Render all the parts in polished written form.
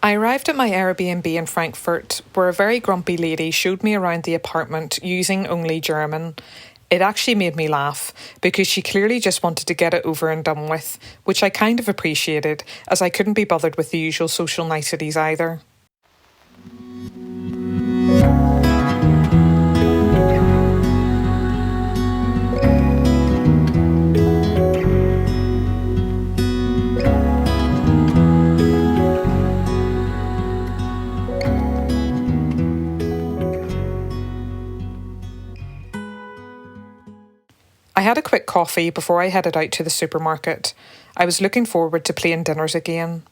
I arrived at my Airbnb in Frankfurt, where a very grumpy lady showed me around the apartment using only German. It actually made me laugh, because she clearly just wanted to get it over and done with, which I kind of appreciated, as I couldn't be bothered with the usual social niceties either. I had a quick coffee before I headed out to the supermarket. I was looking forward to plain dinners again.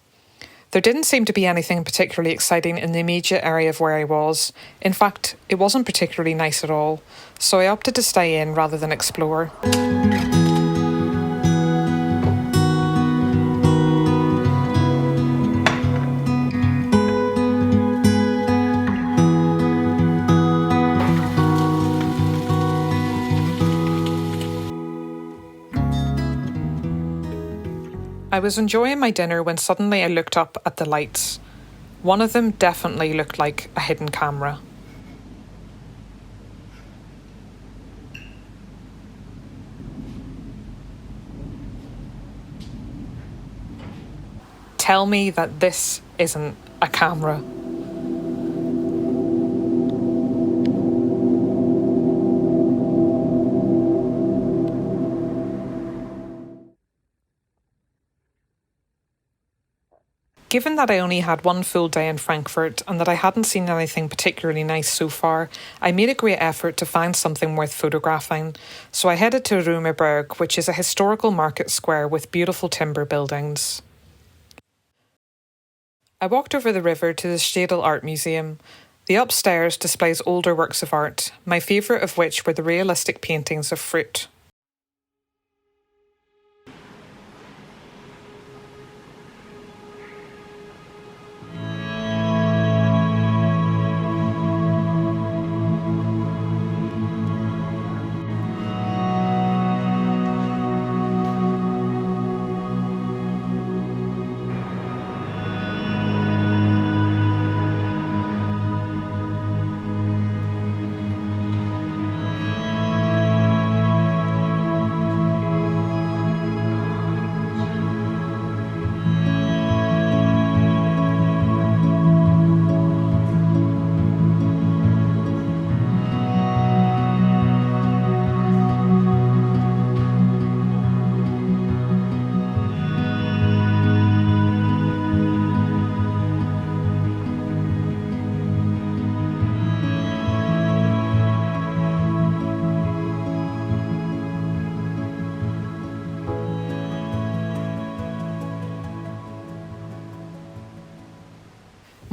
There didn't seem to be anything particularly exciting in the immediate area of where I was. In fact, it wasn't particularly nice at all, so I opted to stay in rather than explore. I was enjoying my dinner when suddenly I looked up at the lights. One of them definitely looked like a hidden camera. Tell me that this isn't a camera. Given that I only had one full day in Frankfurt and that I hadn't seen anything particularly nice so far, I made a great effort to find something worth photographing. So I headed to Römerberg, which is a historical market square with beautiful timber buildings. I walked over the river to the Städel Art Museum. The upstairs displays older works of art, my favourite of which were the realistic paintings of fruit.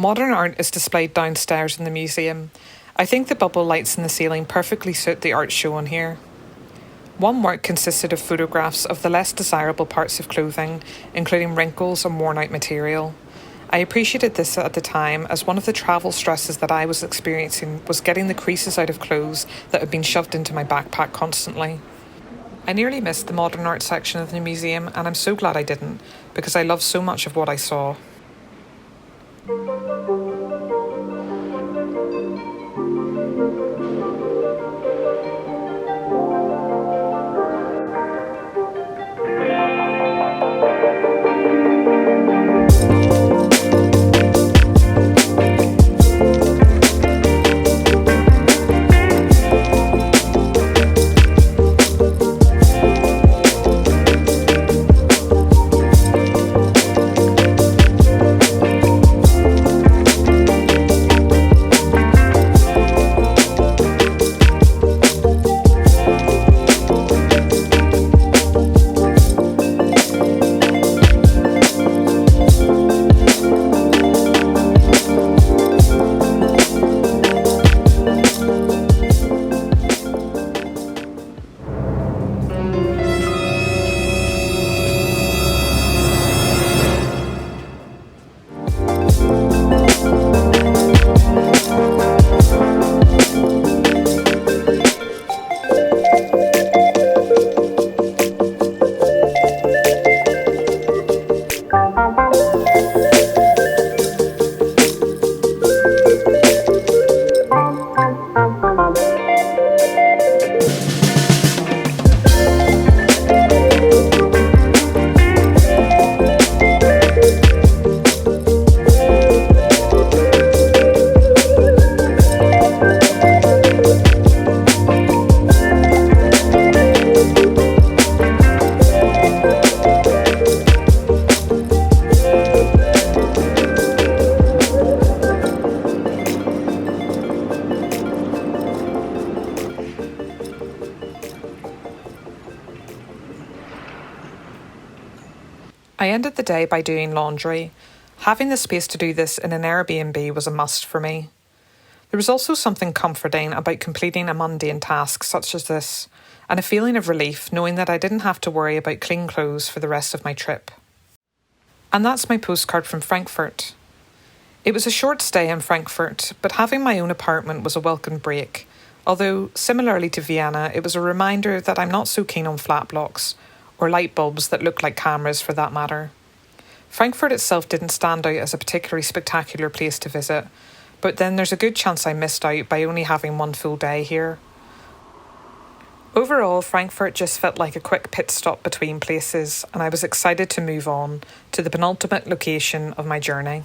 Modern art is displayed downstairs in the museum. I think the bubble lights in the ceiling perfectly suit the art shown here. One work consisted of photographs of the less desirable parts of clothing, including wrinkles and worn-out material. I appreciated this at the time, as one of the travel stresses that I was experiencing was getting the creases out of clothes that had been shoved into my backpack constantly. I nearly missed the modern art section of the museum, and I'm so glad I didn't, because I loved so much of what I saw. I ended the day by doing laundry. Having the space to do this in an Airbnb was a must for me. There was also something comforting about completing a mundane task such as this, and a feeling of relief knowing that I didn't have to worry about clean clothes for the rest of my trip. And that's my postcard from Frankfurt. It was a short stay in Frankfurt, but having my own apartment was a welcome break, although, similarly to Vienna, it was a reminder that I'm not so keen on flat blocks, or light bulbs that look like cameras for that matter. Frankfurt itself didn't stand out as a particularly spectacular place to visit, but then there's a good chance I missed out by only having one full day here. Overall, Frankfurt just felt like a quick pit stop between places, and I was excited to move on to the penultimate location of my journey.